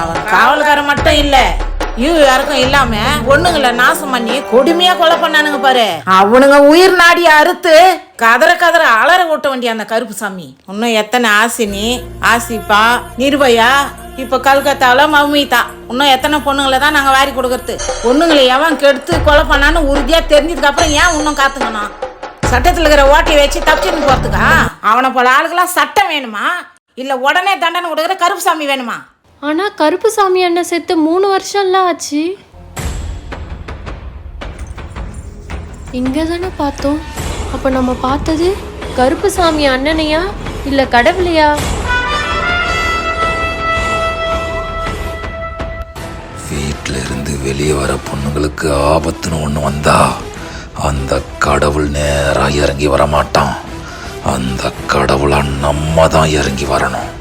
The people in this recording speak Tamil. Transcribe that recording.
அவன் காவல்காரன் மட்டும் இல்ல, யாருக்கும் இல்லாம பொண்ணுங்களை நாசம் பண்ணி கொடுமையா கொலை பண்ணானுங்க பாரு. அவனுங்க உயிர் நாடிய அறுத்து கதற கதற அலற ஓட்ட வேண்டிய அந்த கருப்புசாமி. இன்னும் எத்தனை ஆசினி, ஆசிப்பா, நிர்பயா, இப்ப கல்கத்தாவில் மவுமிதா, இன்னும் எத்தனை பொண்ணுங்களை தான் நாங்க வாரி கொடுக்கறது. பொண்ணுங்களை எவன் கெடுத்து கொலை பண்ணான்னு உறுதியா தெரிஞ்சதுக்கு அப்புறம் ஏன் இன்னும் காத்துக்கணும்? சட்டத்தில் இருக்கிற ஓட்டையை வச்சு தப்பிச்சுன்னு போறதுக்கா? அவனை போல ஆளுக்கெல்லாம் சட்டம் வேணுமா, இல்ல உடனே தண்டனை கொடுக்குற கருப்புசாமி வேணுமா? ஆனா கருப்புசாமி அண்ணன் செத்து 3 வருஷம்லாம் ஆச்சு. இங்க தானே பார்த்தோம். அப்ப நம்ம பார்த்தது கருப்புசாமி அண்ணனையா இல்ல கடவுளையா? வீட்டில இருந்து வெளியே வர பொண்ணுங்களுக்கு ஆபத்துன்னு ஒண்ணு வந்தா அந்த கடவுள் நேரா இறங்கி வர மாட்டான். அந்த கடவுளை நம்ம தான் இறங்கி வரணும்.